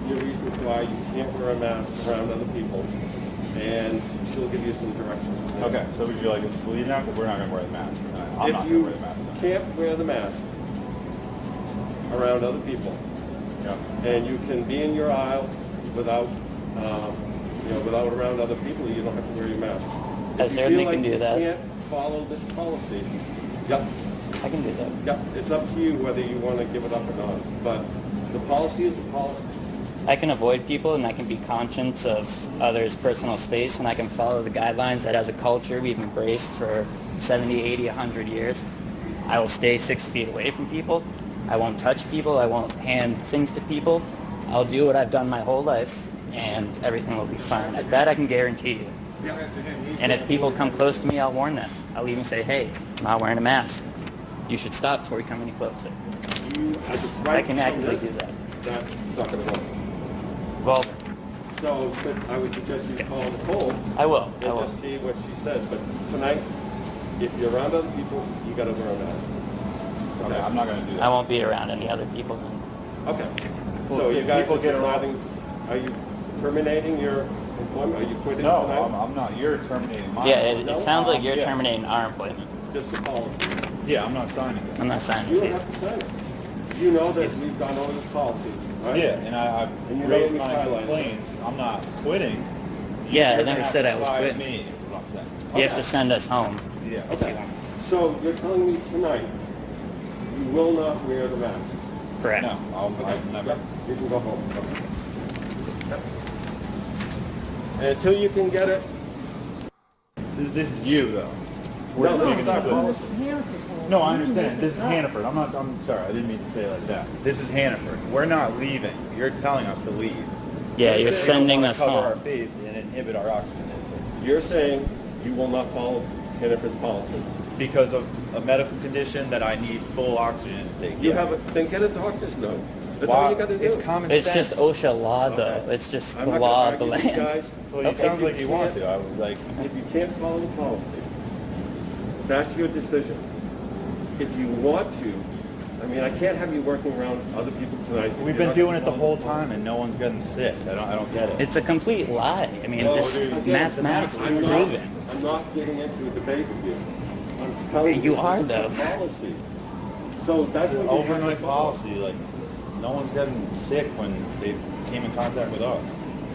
your reasons why you can't wear a mask around other people, and she'll give you some directions. Okay, so would you like us to leave now? Because we're not going to wear the mask tonight. I'm If not going you to wear the mask tonight. can't wear the mask around other people, and you can be in your aisle without, without around other people, you don't have to wear your mask. I certainly can do You that. can't follow this policy. Yep. I can do that. Yep. It's up to you whether you want to give it up or not. But the policy is the policy. I can avoid people and I can be conscious of others' personal space, and I can follow the guidelines that as a culture we've embraced for 70, 80, 100 years. I will stay 6 feet away from people. I won't touch people. I won't hand things to people. I'll do what I've done my whole life, and everything will be fine. That I can guarantee you. And if people come close to me, I'll warn them. I'll even say, hey, I'm not wearing a mask. You should stop before you come any closer. I can actively do that. That's not going to work. Well, So I would suggest you call Nicole. I will. And just see what she says. But tonight, if you're around other people, you got to wear a mask. Okay, I'm not going to do that. I won't be around any other people then. Okay. Well, So you if guys people are get deciding, are you terminating your employment? Are you quitting No, tonight? I'm not. You're terminating mine. Yeah, it sounds like you're Yeah. terminating our employment. Just the policy. Yeah, I'm not signing it. I'm not signing You this don't either. have to sign it. You know that we've gone over this policy, right? Yeah, and I've And you raised know we my highlighted complaints. I'm not quitting. Yeah, I You're never gonna said have I to was fire quitting. me, is what I'm saying. You have Okay. to send us home. Yeah. Okay. So you're telling me tonight you will not wear the mask? Correct. No, I'll never. Yep. You can go home. Okay. Yep. And until you can get it. This is you, though. No, this making is our it- policy. No, I understand. This is Hannaford. I'm sorry. I didn't mean to say it like that. This is Hannaford. We're not leaving. You're telling us to leave. Yeah, you're saying sending you wanna us cover our home. face and inhibit our oxygen intake. You're saying you will not follow Hannaford's policy. Because of a medical condition that I need full oxygen intake. You have it, then get a doctor's note. That's Why- all you got to do. It's common It's sense. just OSHA law, though. Okay. It's just I'm the not law gonna of the argue with you land. guys. Well, it Okay, sounds if you like you want can't- to. I was like, If you can't follow the policy, that's your decision. If you want to, I mean, I can't have you working around other people tonight. if we've you're been not doing gonna it the follow whole time and no one's gotten sick. I don't get it. It's a complete lie. I mean, Well, just again, mathematically I'm not- proven. I'm not getting into a debate with you. I'm telling You you, are, this is though. the policy. So that's what you have to Overnight follow. policy, like, no one's gotten sick when they came in contact with us.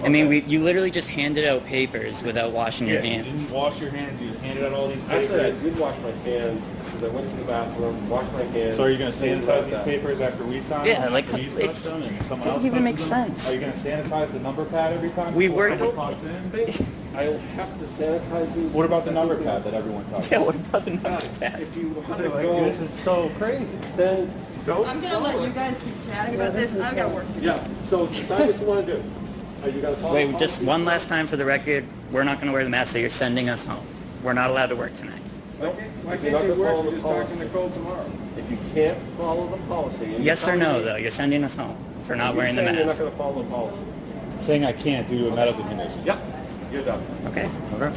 I mean, you literally just handed out papers without washing your You didn't hands. wash your hands. You just handed out all these papers. Actually, I did wash my hands because I went to the bathroom, washed my hands. So are you going to things sanitize like these that. papers after we sign Yeah, them? like, After you it touch them and someone doesn't else even make touches them? sense. Are you going to sanitize the number pad every time? We before worked- someone clocks in? I'll have to sanitize these. What about the number pad that everyone touches? Yeah, what about the number Guys, pad? if you want to Like, go, this is so crazy. then don't. I'm gonna let you guys keep chatting about this, I've got work to do. Yeah, so decide what you want to do. Are you going to follow the Wait, just policy? one last time for the record. We're not going to wear the mask, so you're sending us home. We're not allowed to work tonight. No, Why if you're can't not they gonna work follow and the just talk to policy- Nicole tomorrow? If you can't follow the policy. and Yes you're or no, telling me- though? You're sending us home for not you're wearing the saying You're not mask. going to follow the policy. Saying I can't due to a medical condition. Yep, you're done. Okay.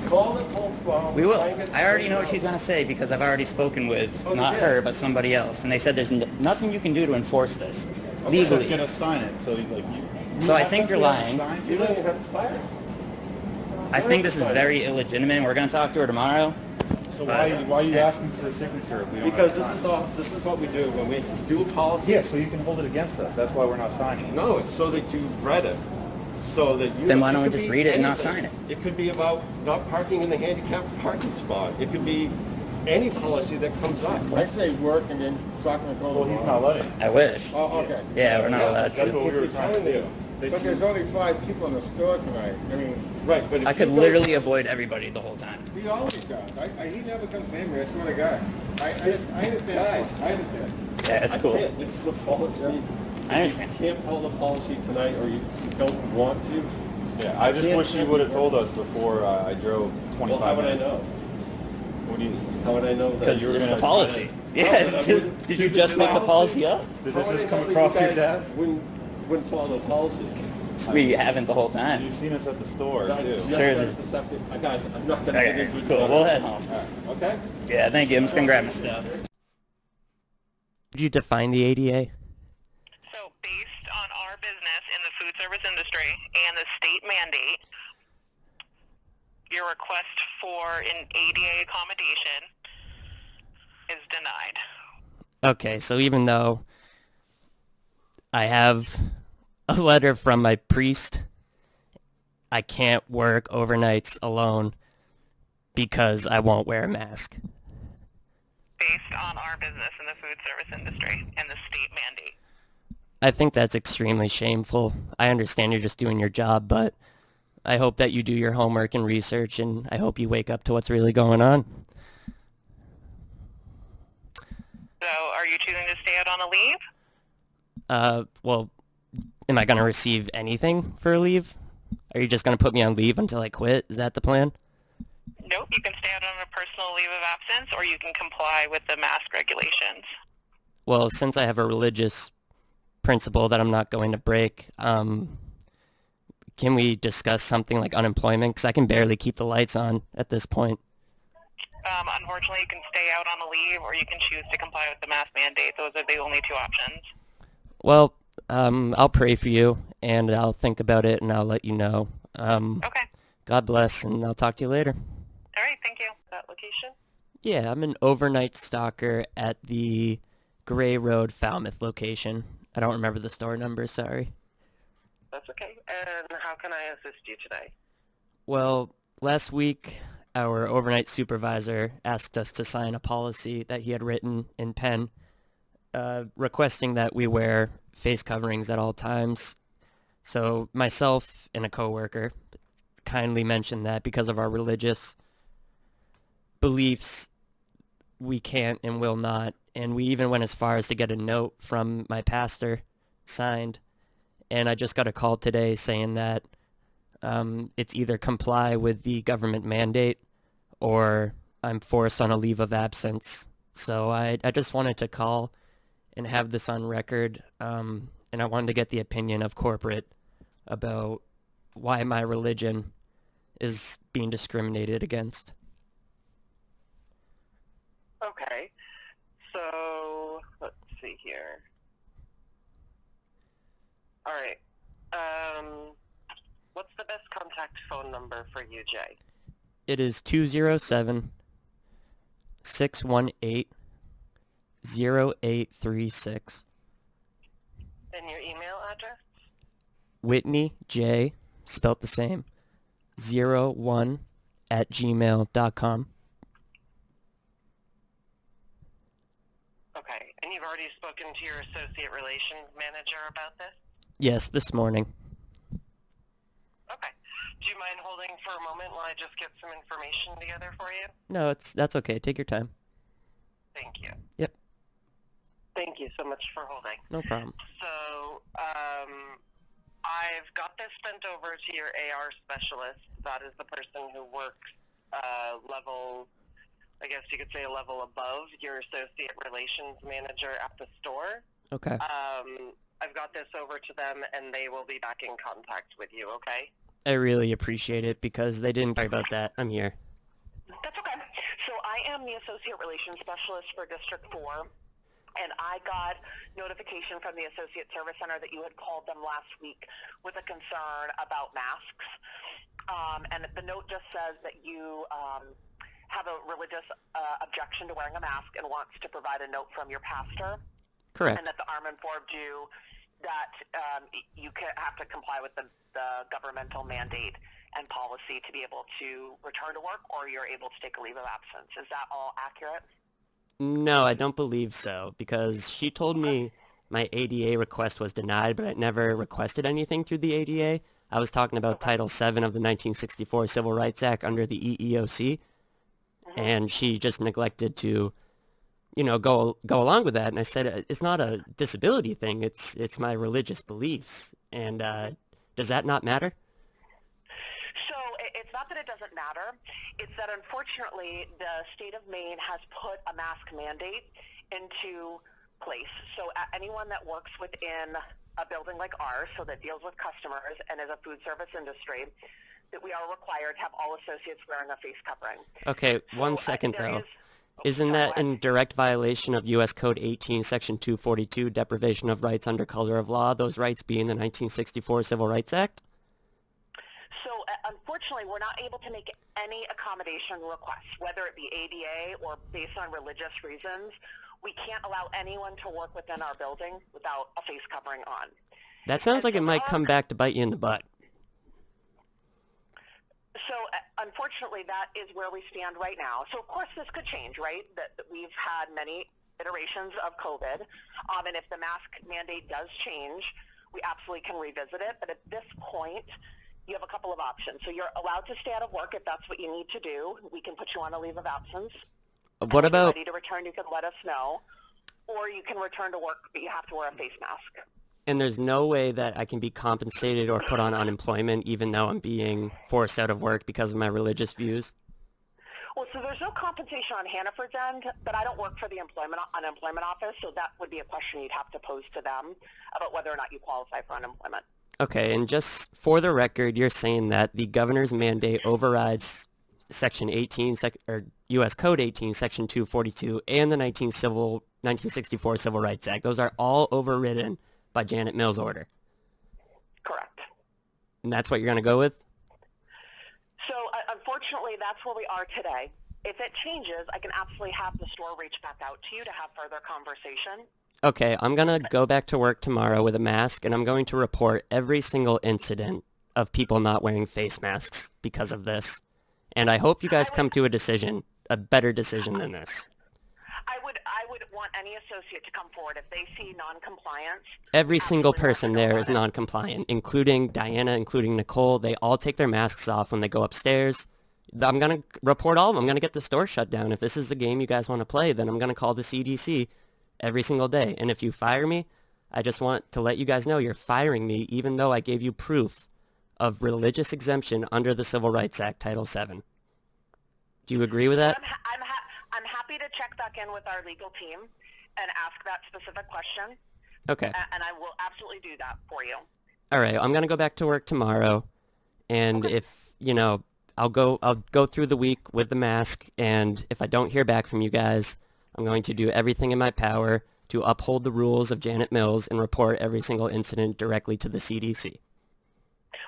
Call Nicole tomorrow. We will. try and get I already know what this she's going to say because I've already spoken with, Oh, you not did? her, but somebody else. And they said there's nothing you can do to enforce this So legally. get us sign it. So like you. So I think you're lying. You don't even have to sign it. I think this is very illegitimate. We're going to talk to her tomorrow. So why are you asking for a signature if we don't Because have to sign it? this is what we do when we do a policy. Yeah, so you can hold it against us. That's why we're not signing it. No, it's so that you read it. So that you. Then why don't we could just be read it and not anything. sign it? It could be about not parking in the handicapped parking spot. It could be any policy that comes up. I say work and then talk to Nicole Well, tomorrow. he's not letting. I wish. Oh, okay. Yeah, we're not Yeah, allowed That's to. what we If were you're trying to telling do. me that But you- there's only 5 people in the store tonight. I mean, Right, but if I could you go- literally avoid everybody the whole time. he always does. He never comes near me, I swear to God. I understand. Guys. I understand. Yeah, it's I cool. can't, it's the policy. I understand. If you can't follow the policy tonight or you don't want to, Yeah, I just Can't wish you have would have you told us before I drove 25 well, how would I minutes. know? What do you? How would I know that? Because you were it's the gonna policy. sign Yeah, No, but I did, wouldn't- did you Is just it make the policy? policy up? Did How this would just I come know that across you your guys desk? Wouldn't follow the policy. We haven't the whole time. You've seen us at the store Guys, too. yes, Sure, that's this- deceptive. Guys, I'm not gonna Okay, get into it's it. cool. We'll head home. Okay? Yeah, thank you. I'm just going to grab my stuff. Could you define the ADA? So based on our business, business in the food service industry and the state mandate, your request for an ADA accommodation is denied. Okay, so even though I have a letter from my priest, I can't work overnights alone because I won't wear a mask. Based on our business in the food service industry and the state mandate. I think that's extremely shameful. I understand you're just doing your job, but I hope that you do your homework and research, and I hope you wake up to what's really going on. So are you choosing to stay out on a leave? Well, am I going to receive anything for a leave? Are you just going to put me on leave until I quit? Is that the plan? Nope, you can stay out on a personal leave of absence, or you can comply with the mask regulations. Well, since I have a religious principle that I'm not going to break, can we discuss something like unemployment? Because I can barely keep the lights on at this point. Unfortunately, you can stay out on a leave, or you can choose to comply with the mask mandate. Those are the only two options. Well, I'll pray for you, and I'll think about it, and I'll let you know. Okay. God bless, and I'll talk to you later. All right, thank you. That location? Yeah, I'm an overnight stalker at the Gray Road, Falmouth location. I don't remember the store number, sorry. That's okay. And how can I assist you today? Well, last week, our overnight supervisor asked us to sign a policy that he had written in pen, requesting that we wear face coverings at all times. So myself and a coworker kindly mentioned that because of our religious beliefs, we can't and will not. And we even went as far as to get a note from my pastor signed. And I just got a call today saying that it's either comply with the government mandate or I'm forced on a leave of absence. So I just wanted to call and have this on record. And I wanted to get the opinion of corporate about why my religion is being discriminated against. Okay. So, let's see here. All right. What's the best contact phone number for you, Jay? It is 207-618-0836. And your email address? Whitney J, spelt the same, 01@gmail.com. Okay. And you've already spoken to your associate relations manager about this? Yes, this morning. Okay. Do you mind holding for a moment while I just get some information together for you? No, that's okay. Take your time. Thank you. Yep, Thank you so much for holding. no problem. So, I've got this sent over to your AR specialist. That is the person who works level, I guess you could say a level above your associate relations manager at the store. Okay. I've got this over to them, and they will be back in contact with you, okay? I really appreciate it because they didn't care about that. I'm here. That's okay. So I am the associate relations specialist for District 4. And I got notification from the Associate Service Center that you had called them last week with a concern about masks. And the note just says that you have a religious objection to wearing a mask and wants to provide a note from your pastor. Correct. And that the ARM informed you that you have to comply with the governmental mandate and policy to be able to return to work, or you're able to take a leave of absence. Is that all accurate? No, I don't believe so, because she told me my ADA request was denied, but I never requested anything through the ADA. I was talking about Title VII of the 1964 Civil Rights Act under the EEOC, and she just neglected to, go along with that. And I said, it's not a disability thing, it's my religious beliefs. And does that not matter? So it's not that it doesn't matter. It's that unfortunately the state of Maine has put a mask mandate into place. So anyone that works within a building like ours, so that deals with customers and is a food service industry, that we are required to have all associates wearing a face covering. Okay, one So, second there though. is- Isn't Sorry, that go ahead. in direct violation of U.S. Code 18, Section 242, deprivation of rights under color of law, those rights being the 1964 Civil Rights Act? So unfortunately, we're not able to make any accommodation requests, whether it be ADA or based on religious reasons. We can't allow anyone to work within our building without a face covering on. That sounds And like so it might come back to bite you in the butt. So unfortunately, that is where we stand right now. So of course, this could change, right? That we've had many iterations of COVID, and if the mask mandate does change, we absolutely can revisit it. But at this point, you have a couple of options. So you're allowed to stay out of work if that's what you need to do. We can put you on a leave of absence. What When you're about, ready to return, you can let us know. Or you can return to work, but you have to wear a face mask. and there's no way that I can be compensated or put on unemployment even though I'm being forced out of work because of my religious views? Well, so there's no compensation on Hannaford's end, but I don't work for the unemployment office, so that would be a question you'd have to pose to them about whether or not you qualify for unemployment. Okay, and just for the record, you're saying that the governor's mandate overrides Section 18, or U.S. Code 18, Section 242, and the 1964 Civil Rights Act. Those are all overridden by Janet Mills' order. Correct. And that's what you're going to go with? So unfortunately, that's where we are today. If it changes, I can absolutely have the store reach back out to you to have further conversation. Okay, I'm going to go back to work tomorrow with a mask, and I'm going to report every single incident of people not wearing face masks because of this. And I hope you guys come to a decision, a better decision than this. I would want any associate to come forward if they see noncompliance. Every single Absolutely person let me know there is about it. non-compliant, including Diana, including Nicole. They all take their masks off when they go upstairs. I'm going to report all of them. I'm going to get the store shut down. If this is the game you guys want to play, then I'm going to call the CDC every single day. And if you fire me, I just want to let you guys know you're firing me even though I gave you proof of religious exemption under the Civil Rights Act, Title VII. Do you agree with that? I'm happy to check back in with our legal team and ask that specific question, Okay. and I will absolutely do that for you. All right. I'm going to go back to work tomorrow. And if, I'll go through the week with the mask. And if I don't hear back from you guys, I'm going to do everything in my power to uphold the rules of Janet Mills and report every single incident directly to the CDC.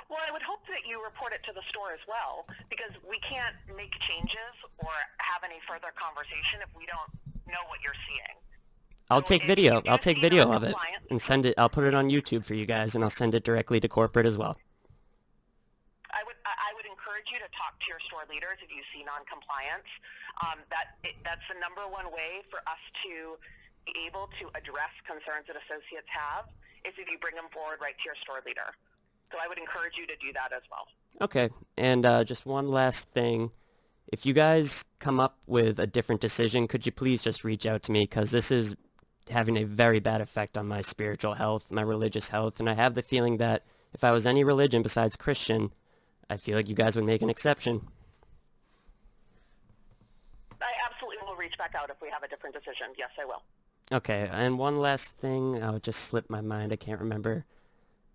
Well, I would hope that you report it to the store as well, because we can't make changes or have any further conversation if we don't know what you're seing. I'll So take if video. you do I'll take see video of it noncompliance- and send it. I'll put it on YouTube for you guys, and I'll send it directly to corporate as well. I would encourage you to talk to your store leaders if you see noncompliance. That's the number one way for us to be able to address concerns that associates have is if you bring them forward right to your store leader. So I would encourage you to do that as well. Okay. And just one last thing. If you guys come up with a different decision, could you please just reach out to me? Because this is having a very bad effect on my spiritual health, my religious health. And I have the feeling that if I was any religion besides Christian, I feel like you guys would make an exception. I absolutely will reach back out if we have a different decision. Yes, I will. Okay. And one last thing. Oh, it just slipped my mind. I can't remember.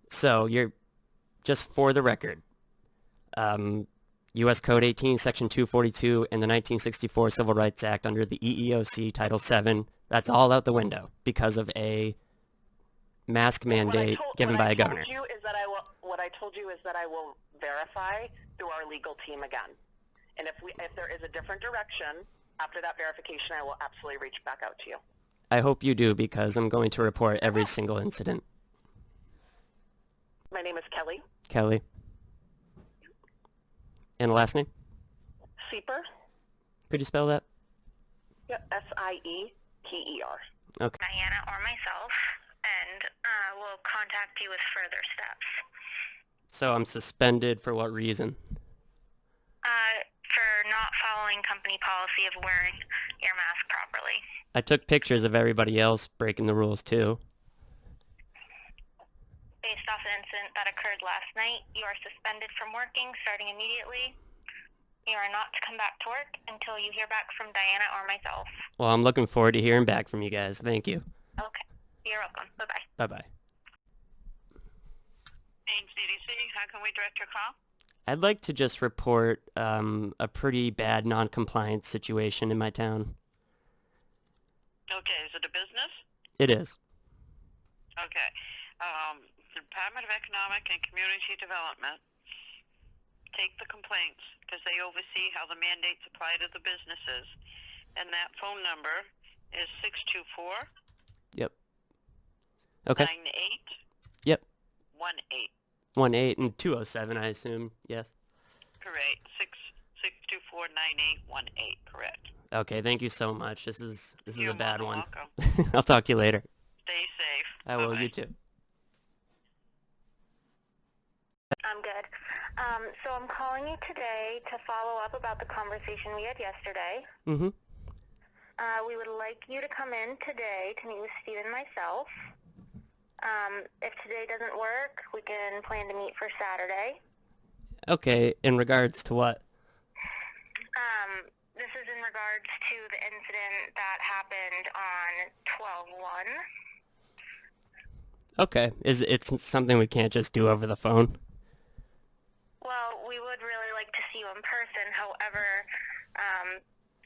So you're, just for the record, U.S. Code 18, Section 242, and the 1964 Civil Rights Act under the EEOC Title VII, that's all out the window because of a mask mandate given by a governor. What I told you is that I will verify through our legal team again. And if there is a different direction after that verification, I will absolutely reach back out to you. I hope you do because I'm going to report every single incident. My name is Kelly. Kelly. And the last name? Sieper. Could you spell that? Yep, Sieper. Okay. Diana or myself, and we'll contact you with further steps. So I'm suspended for what reason? For not following company policy of wearing your mask properly. I took pictures of everybody else breaking the rules too. Based off an incident that occurred last night, you are suspended from working starting immediately. You are not to come back to work until you hear back from Diana or myself. Well, I'm looking forward to hearing back from you guys. Thank you. Okay. You're welcome. Bye-bye. Bye-bye. Maine CDC, how can we direct your call? I'd like to just report a pretty bad non-compliance situation in my town. Okay, is it a business? It is. Okay. The Department of Economic and Community Development take the complaints because they oversee how the mandates apply to the businesses. And that phone number is 624 Yep. Okay. 9818. Yep. 18 and 207, I assume. Yes. Correct. 6249818. Correct. Okay, thank you so much. This is You're a bad more than one. welcome. I'll talk to you later. Stay safe. I will. Bye-bye. You too. I'm good. So I'm calling you today to follow up about the conversation we had yesterday. Mm-hmm. We would like you to come in today to meet with Steve and myself. If today doesn't work, we can plan to meet for Saturday. Okay, in regards to what? This is in regards to the incident that happened on 12/1. Okay, it's something we can't just do over the phone? Well, we would really like to see you in person. However,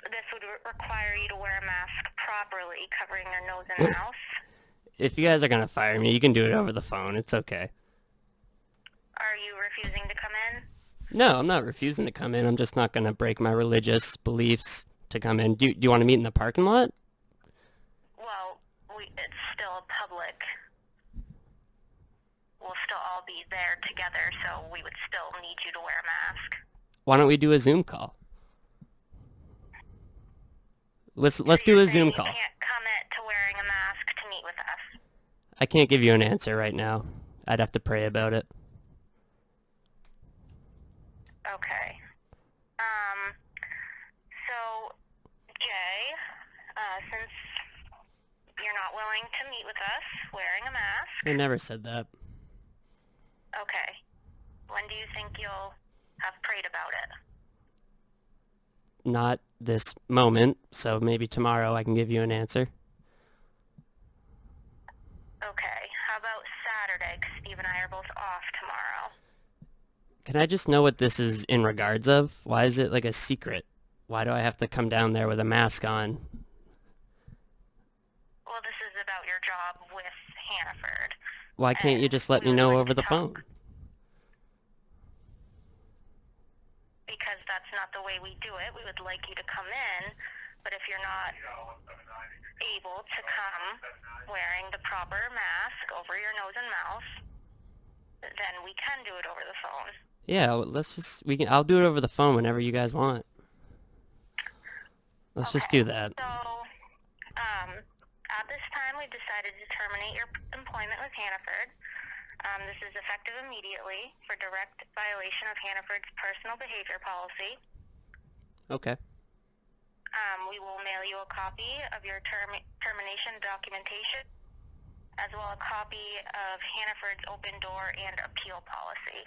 this would require you to wear a mask properly, covering your nose and mouth. If you guys are gonna fire me, you can do it over the phone. It's okay. Are you refusing to come in? No, I'm not refusing to come in. I'm just not gonna break my religious beliefs to come in. Do you want to meet in the parking lot? Well, it's still public. We'll still all be there together, so we would still need you to wear a mask. Why don't we do a Zoom call? Let's So do you're a saying Zoom you call. can't commit to wearing a mask to meet with us. I can't give you an answer right now. I'd have to pray about it. Okay. So, Jay, since you're not willing to meet with us wearing a mask, I never said that. okay, when do you think you'll have prayed about it? Not this moment, so maybe tomorrow I can give you an answer. Okay, how about Saturday, because Steve and I are both off tomorrow. Can I just know what this is in regards of? Why is it like a secret? Why do I have to come down there with a mask on? Well, this is about your job with Hannaford. Why can't you just let me know over the phone? Because that's not the way we do it. We would like you to come in, but if you're not able to come wearing the proper mask over your nose and mouth, then we can do it over the phone. Yeah, I'll do it over the phone whenever you guys want. Let's just do that. So, at this time, we've decided to terminate your employment with Hannaford. This is effective immediately for direct violation of Hannaford's personal behavior policy. Okay. We will mail you a copy of your termination documentation, as well as a copy of Hannaford's open door and appeal policy.